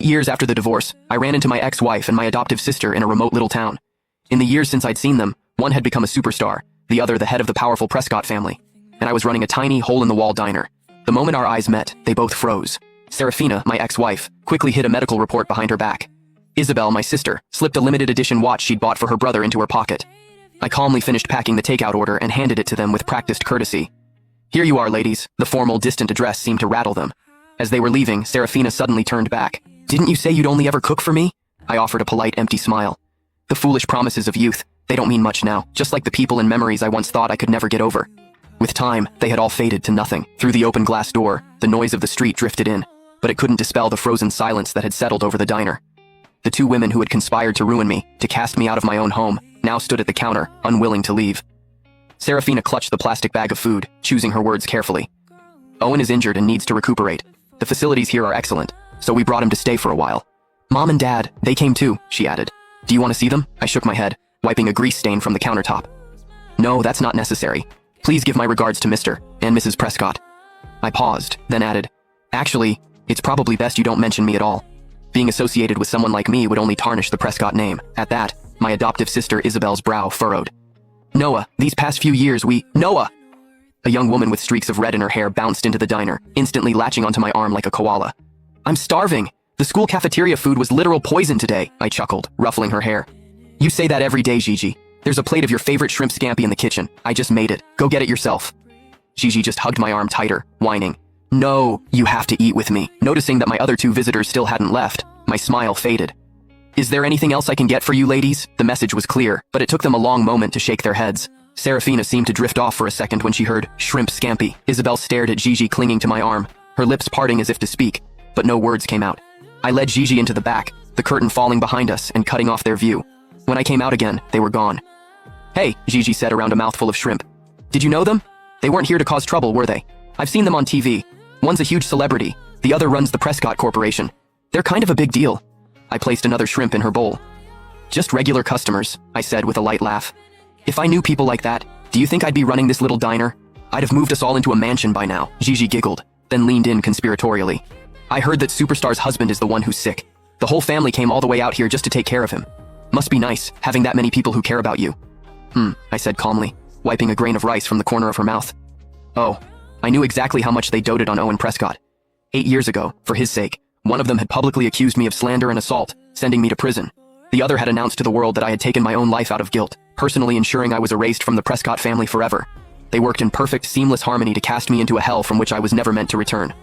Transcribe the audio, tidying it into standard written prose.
years after the divorce, I ran into my ex-wife and my adoptive sister in a remote little town. In the years since I'd seen them, one had become a superstar, the other the head of the powerful Prescott family, and I was running a tiny, hole-in-the-wall diner. The moment our eyes met, they both froze. Serafina, my ex-wife, quickly hid a medical report behind her back. Isabel, my sister, slipped a limited edition watch she'd bought for her brother into her pocket. I calmly finished packing the takeout order and handed it to them with practiced courtesy. "Here you are, ladies." The formal, distant address seemed to rattle them. As they were leaving, Serafina suddenly turned back. "Didn't you say you'd only ever cook for me?" I offered a polite, empty smile. The foolish promises of youth, they don't mean much now, just like the people and memories I once thought I could never get over. With time, they had all faded to nothing. Through the open glass door, the noise of the street drifted in, but it couldn't dispel the frozen silence that had settled over the diner. The two women who had conspired to ruin me, to cast me out of my own home, now stood at the counter, unwilling to leave. Serafina clutched the plastic bag of food, choosing her words carefully. "Owen is injured and needs to recuperate. The facilities here are excellent, so we brought him to stay for a while. Mom and Dad, they came too," she added. "Do you want to see them?" I shook my head, wiping a grease stain from the countertop. "No, that's not necessary. Please give my regards to Mr. and Mrs. Prescott." I paused, then added, "Actually, it's probably best you don't mention me at all. Being associated with someone like me would only tarnish the Prescott name." At that, my adoptive sister Isabel's brow furrowed. "Noah, these past few years Noah!" A young woman with streaks of red in her hair bounced into the diner, instantly latching onto my arm like a koala. "I'm starving. The school cafeteria food was literal poison today," I chuckled, ruffling her hair. "You say that every day, Gigi. There's a plate of your favorite shrimp scampi in the kitchen. I just made it. Go get it yourself." Gigi just hugged my arm tighter, whining, "No, you have to eat with me." Noticing that my other two visitors still hadn't left, my smile faded. "Is there anything else I can get for you ladies?" The message was clear, but it took them a long moment to shake their heads. Serafina seemed to drift off for a second when she heard shrimp scampi. Isabel stared at Gigi clinging to my arm, her lips parting as if to speak, but no words came out. I led Gigi into the back, the curtain falling behind us and cutting off their view. When I came out again, they were gone. "Hey," Gigi said around a mouthful of shrimp. "Did you know them? They weren't here to cause trouble, were they? I've seen them on TV. One's a huge celebrity, the other runs the Prescott Corporation. They're kind of a big deal." I placed another shrimp in her bowl. "Just regular customers," I said with a light laugh. "If I knew people like that, do you think I'd be running this little diner? I'd have moved us all into a mansion by now." Gigi giggled, then leaned in conspiratorially. "I heard that Superstar's husband is the one who's sick. The whole family came all the way out here just to take care of him. Must be nice, having that many people who care about you." I said calmly, wiping a grain of rice from the corner of her mouth. "Oh, I knew exactly how much they doted on Owen Prescott. 8 years ago, for his sake, one of them had publicly accused me of slander and assault, sending me to prison. The other had announced to the world that I had taken my own life out of guilt, personally ensuring I was erased from the Prescott family forever. They worked in perfect, seamless harmony to cast me into a hell from which I was never meant to return.